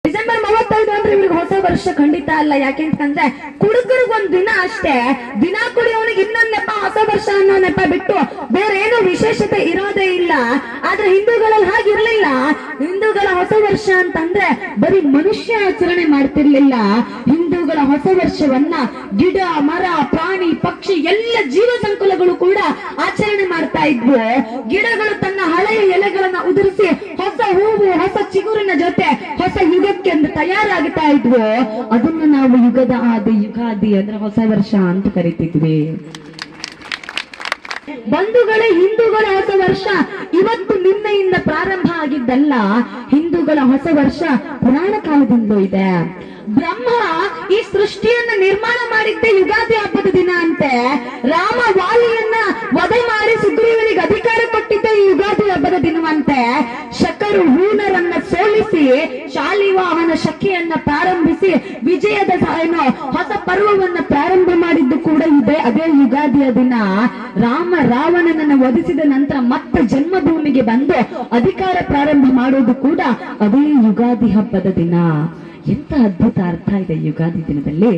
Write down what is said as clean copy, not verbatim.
December 35 ಅಂದ್ರೆ ಇವ್ರಿಗೆ ಹೊಸ ವರ್ಷ ಖಂಡಿತ ಅಲ್ಲ. ಯಾಕೆಂತಂದ್ರೆ ಕುಡುಕರಿಗೊಂದ್ ದಿನ ಅಷ್ಟೇ, ದಿನ ಕುಡಿಯೋನಿಗೆ ಇನ್ನೊಂದ್ ನೆಪ ಹೊಸ ವರ್ಷ ಅನ್ನೋ ನೆಪ ಬಿಟ್ಟು ಬೇರೆ ಏನೋ ವಿಶೇಷತೆ ಇರೋದೇ ಇಲ್ಲ. ಆದ್ರೆ ಹಿಂದೂಗಳಲ್ಲಿ ಹಾಗಿರ್ಲಿಲ್ಲ. ಹಿಂದೂಗಳ ಹೊಸ ವರ್ಷ ಅಂತಂದ್ರೆ ಬರೀ ಮನುಷ್ಯ ಆಚರಣೆ ಮಾಡ್ತಿರ್ಲಿಲ್ಲ. ಹಿಂದೂಗಳ ಹೊಸ ವರ್ಷವನ್ನ ಗಿಡ, ಮರ, ಪ್ರಾಣಿ, ಪಕ್ಷಿ ಎಲ್ಲ ಜೀವ ಸಂಕುಲಗಳು ಕೂಡ ಆಚರಣೆ ಮಾಡ್ತಾ ಇದ್ವು. ಗಿಡಗಳು ತನ್ನ ಹಳೆಯ ಎಲೆಗಳನ್ನ ಉದುರಿಸಿ ಹೊಸ ಹೂವು, ಹೊಸ ಚಿಗುರಿನ ಜೊತೆ ಹೊಸ ಯುಗಕ್ಕೆ ಅಂತ ತಯಾರಾಗ್ತಾ ಇದ್ವು. ಅದನ್ನು ನಾವು ಯುಗದ ಆದಿ, ಯುಗಾದಿ ಅಂದ್ರೆ ಹೊಸ ವರ್ಷ ಅಂತ ಕರಿತಿದ್ವಿ. ಬಂಧುಗಳೇ, ಹಿಂದೂಗಳ ಹೊಸ ವರ್ಷ ಇವತ್ತು ನಿನ್ನೆಯಿಂದ ಪ್ರಾರಂಭ ಆಗಿದ್ದಲ್ಲ. ಹಿಂದೂಗಳ ಹೊಸ ವರ್ಷ ಪುರಾಣ ಕಾಲದಿಂದಲೂ ಇದೆ. ಬ್ರಹ್ಮ ಈ ಸೃಷ್ಟಿಯನ್ನ ನಿರ್ಮಾಣ ಮಾಡಿದ್ದೆ ಯುಗಾದಿ ಹಬ್ಬದ ದಿನ ಅಂತೆ. ರಾಮ ವಾಲಿಯನ್ನ ವಧೆ ಮಾಡಿ ಸುಗ್ರೀವನಿಗೆ ಅಧಿಕಾರ ಕೊಟ್ಟಿದ್ದೆ ಈ ಯುಗಾದಿ ಹಬ್ಬದ ದಿನವಂತೆ. ಶಕರು ಹೂನರನ್ನ ಸೋಲಿಸಿ ಶಾಲಿವಾಹನ ಶಕೆಯನ್ನ ಪ್ರಾರಂಭಿಸಿ ವಿಜಯದ ಹೊಸ ಪರ್ವವನ್ನ ಪ್ರಾರಂಭ ಮಾಡಿದ್ದು ಕೂಡ ಇದೆ ಅದೇ ಯುಗಾದಿಯ ದಿನ. ರಾಮ ರಾವಣನನ್ನ ವಧಿಸಿದ ನಂತರ ಮತ್ತೆ ಜನ್ಮಭೂಮಿಗೆ ಬಂದು ಅಧಿಕಾರ ಪ್ರಾರಂಭ ಮಾಡೋದು ಕೂಡ ಅದೇ ಯುಗಾದಿ ಹಬ್ಬದ ದಿನ. ಎಂತ ಅದ್ಭುತ ಅರ್ಥ ಇದೆ ಯುಗಾದಿ ದಿನದಲ್ಲಿ.